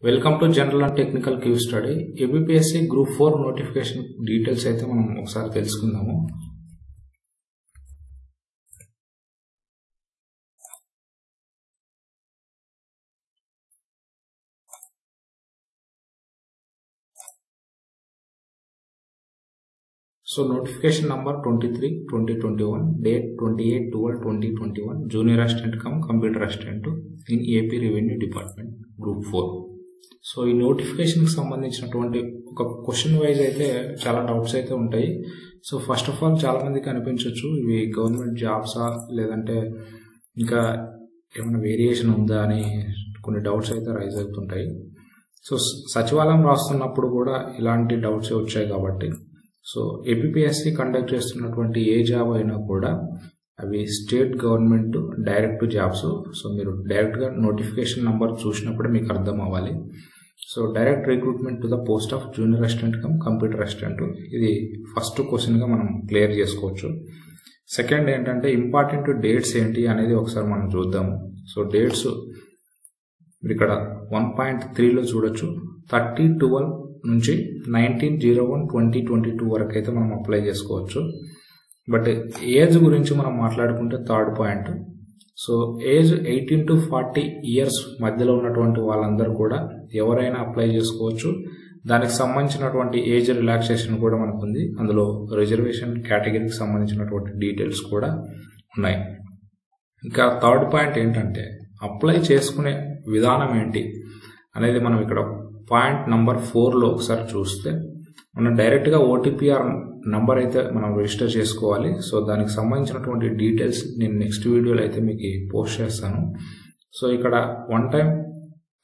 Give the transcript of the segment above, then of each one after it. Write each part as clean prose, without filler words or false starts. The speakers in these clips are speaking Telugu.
Welcome to general and technical Q study. ABPSC group 4 notification details అయితే మనం ఒకసారి తెలుసుకుందాము. So notification number 23/2021, date 28/12/2021, junior assistant cum computer assistant in AP Revenue Department Group 4. So ఈ నోటిఫికేషన్ కి సంబంధించినటువంటి ఒక క్వశ్చన్ వైజ్ అయితే చాలా డౌట్స్ అయితే ఉంటాయి. సో ఫస్ట్ ఆఫ్ ఆల్ చాలా మందికి అనిపించవచ్చు ఇవి గవర్నమెంట్ జాబ్సా లేదంటే ఇంకా ఏమైనా వేరియేషన్ ఉందా అని కొన్ని డౌట్స్ అయితే రైజ్ అవుతుంటాయి. సో సచివాలయం రాస్తున్నప్పుడు కూడా ఇలాంటి డౌట్స్ వచ్చాయి కాబట్టి సో ఏపీఎస్సి కండక్ట్ చేస్తున్నటువంటి ఏ జాబ్ అయినా కూడా అవి state government direct jobs. So మీరు డైరెక్ట్గా నోటిఫికేషన్ నంబర్ చూసినప్పుడే మీకు అర్థం అవ్వాలి. So direct recruitment to the post of junior assistant cum computer assistant, ఇది ఫస్ట్ క్వశ్చన్గా మనం క్లియర్ చేసుకోవచ్చు. సెకండ్ ఏంటంటే ఇంపార్టెంట్ డేట్స్ ఏంటి అనేది ఒకసారి మనం చూద్దాము. సో డేట్స్ ఇక్కడ 1.3లో చూడొచ్చు. 30/12 నుంచి 19/01/2022 వరకు అయితే మనం అప్లై చేసుకోవచ్చు. బట్ ఏజ్ గురించి మనం మాట్లాడుకుంటే third point. So age 18 to 40 years మధ్యలో ఉన్నటువంటి వాళ్ళందరూ కూడా ఎవరైనా అప్లై చేసుకోవచ్చు. దానికి సంబంధించినటువంటి ఏజ్ రిలాక్సేషన్ కూడా మనకు ఉంది. అందులో రిజర్వేషన్ కేటగిరీకి సంబంధించినటువంటి డీటెయిల్స్ కూడా ఉన్నాయి. ఇంకా థర్డ్ పాయింట్ ఏంటంటే అప్లై చేసుకునే విధానం ఏంటి అనేది మనం ఇక్కడ పాయింట్ నంబర్ 4లో ఒకసారి చూస్తే మనం డైరెక్ట్గా ఓటీపీఆర్ నంబర్ అయితే మనం రిజిస్టర్ చేసుకోవాలి. సో దానికి సంబంధించినటువంటి డీటెయిల్స్ నేను నెక్స్ట్ వీడియోలో అయితే మీకు పోస్ట్ చేస్తాను. సో ఇక్కడ వన్ టైం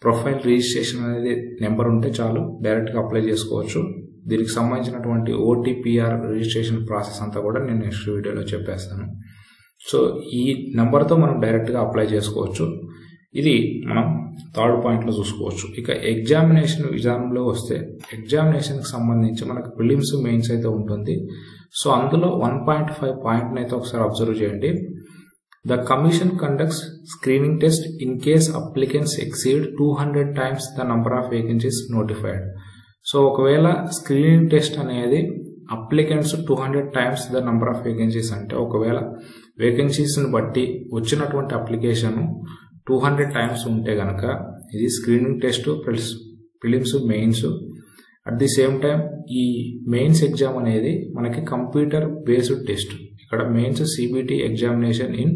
ప్రొఫైల్ రిజిస్ట్రేషన్ అనేది నెంబర్ ఉంటే చాలు, డైరెక్ట్గా అప్లై చేసుకోవచ్చు. దీనికి సంబంధించినటువంటి ఓటీపీఆర్ రిజిస్ట్రేషన్ ప్రాసెస్ అంతా కూడా నేను నెక్స్ట్ వీడియోలో చెప్పేస్తాను. సో ఈ నెంబర్తో మనం డైరెక్ట్గా అప్లై చేసుకోవచ్చు. ఇది మనం థర్డ్ పాయింట్లో చూసుకోవచ్చు. ఇక ఎగ్జామినేషన్ విధానంలో వస్తే ఎగ్జామినేషన్కి సంబంధించి మనకు ప్రిలిమ్స్ మెయిన్స్ అయితే ఉంటుంది. సో అందులో 1.5 పాయింట్ని అయితే ఒకసారి అబ్జర్వ్ చేయండి. The commission conducts screening test in case applicants exceed 200 times the number of vacancies notified. So ఒకవేళ స్క్రీనింగ్ టెస్ట్ అనేది applicants 200 times the number of vacancies అంటే ఒకవేళ వేకెన్సీస్ని బట్టి వచ్చినటువంటి అప్లికేషన్ 200 times ఉంటే గనక ఇది screening test plus prelims mains. At the same time ఈ మెయిన్స్ ఎగ్జామ్ అనేది మనకి కంప్యూటర్ బేస్డ్ టెస్ట్. ఇక్కడ mains CBT examination in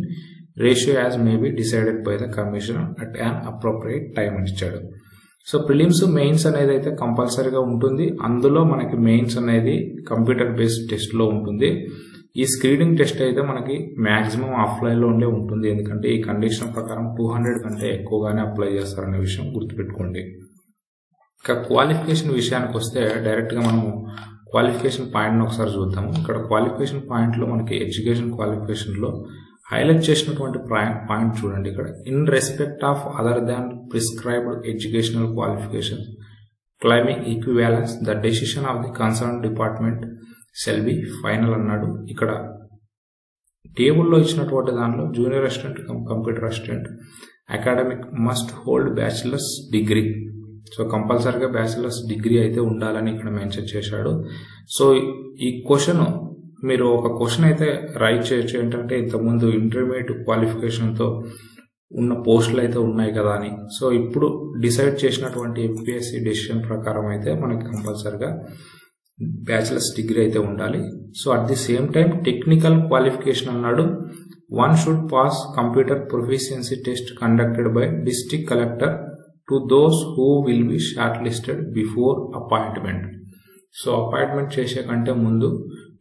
ratio as may be decided by the commission at an appropriate time అని ఇచ్చాడు. సో ప్రిలిమ్స్ మెయిన్స్ అనేది అయితే కంపల్సరీగా ఉంటుంది. అందులో మనకి మెయిన్స్ అనేది కంప్యూటర్ బేస్డ్ టెస్ట్లో ఉంటుంది. ఈ స్క్రీనింగ్ టెస్ట్ అయితే మనకి మ్యాక్సిమం ఆఫ్లైన్లో ఉండే ఉంటుంది. ఎందుకంటే ఈ కండిషన్ ప్రకారం 200 కంటే ఎక్కువగానే అప్లై చేస్తారనే విషయం గుర్తుపెట్టుకోండి. ఇక క్వాలిఫికేషన్ విషయానికి వస్తే డైరెక్ట్గా మనము క్వాలిఫికేషన్ పాయింట్ని ఒకసారి చూద్దాము. ఇక్కడ క్వాలిఫికేషన్ పాయింట్లో మనకి ఎడ్యుకేషన్ క్వాలిఫికేషన్లో హైలైట్ చేసినటువంటి పాయింట్ చూడండి. ఇక్కడ in respect of other than prescribed educational qualification claiming equivalence the decision of the concern department shall be final అన్నాడు. ఇక్కడ టేబుల్లో ఇచ్చినటువంటి దానిలో junior assistant computer assistant academic must hold bachelors degree. So కంపల్సరీగా బ్యాచిలర్స్ డిగ్రీ అయితే ఉండాలని ఇక్కడ మెన్షన్ చేశాడు. సో ఈ క్వశ్చన్ మీరు ఒక క్వశ్చన్ అయితే రైట్ చేయొచ్చు ఏంటంటే ఇంతకుముందు ఇంటర్మీడియట్ క్వాలిఫికేషన్తో ఉన్న పోస్టులు అయితే ఉన్నాయి కదా అని. సో ఇప్పుడు డిసైడ్ చేసినటువంటి ఏపీఎస్సి డెసిషన్ ప్రకారం అయితే మనకి కంపల్సరీగా బ్యాచిలర్స్ డిగ్రీ అయితే ఉండాలి. So at the same time technical qualification అన్నాడు. One should pass computer proficiency test conducted by district collector to those who will be short listed before appointment. So appointment చేసే కంటే ముందు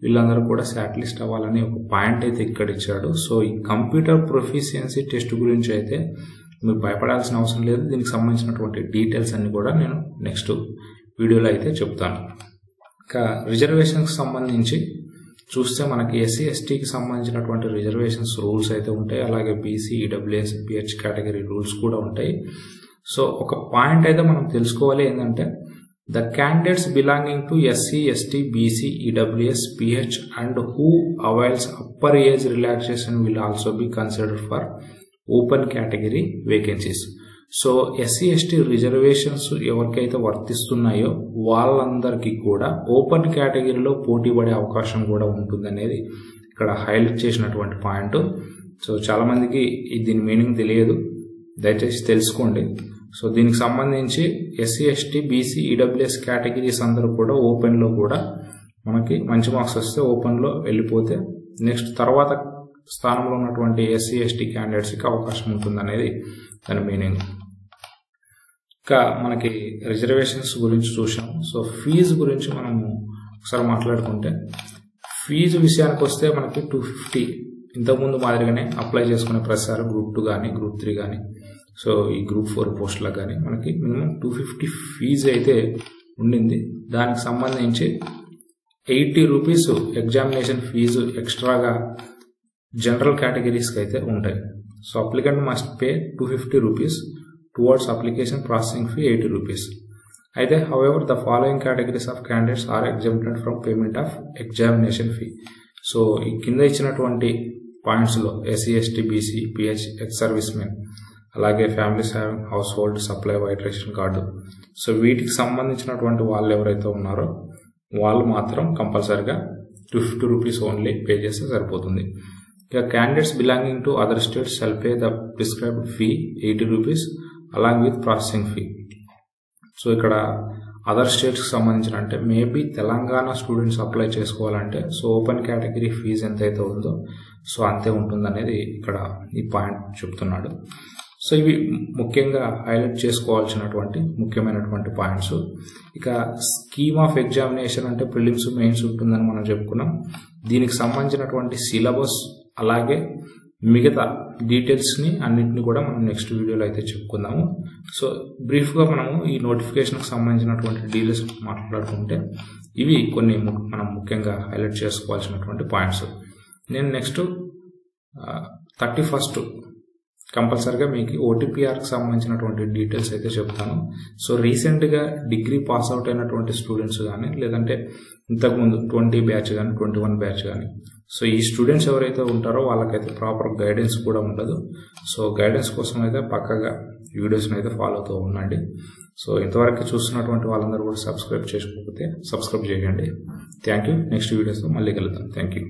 వీళ్ళందరూ కూడా షార్ట్ లిస్ట్ అవ్వాలని ఒక పాయింట్ అయితే ఇక్కడ ఇచ్చాడు. సో ఈ కంప్యూటర్ ప్రొఫిషియన్సీ టెస్ట్ గురించి అయితే మీరు భయపడాల్సిన అవసరం లేదు. దీనికి సంబంధించినటువంటి డీటెయిల్స్ అన్ని కూడా నేను నెక్స్ట్ వీడియోలో అయితే చెప్తాను. ఇంకా రిజర్వేషన్కి సంబంధించి చూస్తే మనకి ఎస్సీ ఎస్టీకి సంబంధించినటువంటి రిజర్వేషన్స్ రూల్స్ అయితే ఉంటాయి. అలాగే BC EWS PH category rules కూడా ఉంటాయి. సో ఒక పాయింట్ అయితే మనం తెలుసుకోవాలి ఏంటంటే the candidates belonging to SC ST BC EWS PH and who avails upper age relaxation will also be considered for open category vacancies. So SC ST reservations ఎవరికైతే వర్తిస్తున్నాయో వాళ్ళందరికీ కూడా ఓపెన్ కేటగిరీలో పోటీ పడే అవకాశం కూడా ఉంటుందనేది ఇక్కడ హైలైట్ చేసినటువంటి పాయింట్. సో చాలా మందికి దీని మీనింగ్ తెలియదు, దయచేసి తెలుసుకోండి. సో దీనికి సంబంధించి SC ST BC EWS categories అందరూ కూడా ఓపెన్లో కూడా మనకి మంచి మార్క్స్ వస్తే ఓపెన్లో వెళ్ళిపోతే నెక్స్ట్ తర్వాత స్థానంలో ఉన్నటువంటి ఎస్సీ ఎస్టీ క్యాండిడేట్స్కి అవకాశం ఉంటుందనేది దాని మీనింగ్. ఇంకా మనకి రిజర్వేషన్స్ గురించి చూసాం. సో ఫీజు గురించి మనము ఒకసారి మాట్లాడుకుంటే ఫీజు విషయానికి వస్తే మనకి 250 ఇంతకుముందు మాదిరిగానే అప్లై చేసుకునే ప్రతిసారి గ్రూప్ 2 కానీ గ్రూప్ 3 కానీ సో ఈ గ్రూప్ 4 పోస్టులకు కానీ మనకి మినిమం 250 ఫీజు అయితే ఉండింది. దానికి సంబంధించి 80 రూపీస్ ఎగ్జామినేషన్ ఫీజు ఎక్స్ట్రాగా జనరల్ కేటగిరీస్కి అయితే ఉంటాయి. So applicant must pay 250 rupees towards application processing fee 80 rupees. అయితే however the following categories of candidates are exempted from payment of examination fee. So ఈ కింద ఇచ్చినటువంటి పాయింట్స్లో SC ST BC PH ex service men అలాగే families having house hold supply white ration card, so వీటికి సంబంధించినటువంటి వాళ్ళు ఎవరైతే ఉన్నారో వాళ్ళు మాత్రం కంపల్సరిగా 250 రూపీస్ ఓన్లీ పే చేస్తే సరిపోతుంది. ఇక candidates belonging to other states shall pay the prescribed fee 80 rupees along with processing fee. So ఇక్కడ అదర్ స్టేట్స్కి సంబంధించిన అంటే మేబీ తెలంగాణ స్టూడెంట్స్ అప్లై చేసుకోవాలంటే సో ఓపెన్ కేటగిరీ ఫీజు ఎంతైతే ఉందో సో అంతే ఉంటుందనేది ఇక్కడ ఈ పాయింట్ చెప్తున్నాడు. సో ఇవి ముఖ్యంగా హైలైట్ చేసుకోవాల్సినటువంటి ముఖ్యమైనటువంటి పాయింట్స్. ఇక స్కీమ్ ఆఫ్ ఎగ్జామినేషన్ అంటే ప్రిలిమ్స్ మెయిన్స్ ఉంటుందని మనం చెప్పుకున్నాం. దీనికి సంబంధించినటువంటి సిలబస్ అలాగే మిగతా డీటెయిల్స్ని అన్నింటినీ కూడా మనం నెక్స్ట్ వీడియోలో అయితే చెప్పుకుందాము. సో బ్రీఫ్గా మనము ఈ నోటిఫికేషన్కి సంబంధించినటువంటి డీటెయిల్స్ మాట్లాడుకుంటే ఇవి కొన్ని మనం ముఖ్యంగా హైలైట్ చేసుకోవాల్సినటువంటి పాయింట్స్. నేను నెక్స్ట్ 31st కంపల్సరిగా మీకు ఓటీపీఆర్కి సంబంధించినటువంటి డీటెయిల్స్ అయితే చెప్తాను. సో రీసెంట్గా డిగ్రీ పాస్ అవుట్ అయినటువంటి స్టూడెంట్స్ కానీ లేదంటే ఇంతకుముందు 20 బ్యాచ్ కానీ 21 బ్యాచ్ కానీ సో ఈ స్టూడెంట్స్ ఎవరైతే ఉంటారో వాళ్ళకైతే ప్రాపర్ గైడెన్స్ కూడా ఉండదు. సో గైడెన్స్ కోసం అయితే పక్కగా వీడియోస్ని అయితే ఫాలో అవుతూ ఉండండి. సో ఇంతవరకు చూస్తున్నటువంటి వాళ్ళందరూ కూడా సబ్స్క్రైబ్ చేసుకోకపోతే సబ్స్క్రైబ్ చేయండి. Thank you. నెక్స్ట్ వీడియోస్తో మళ్ళీ కలుద్దాం. Thank you.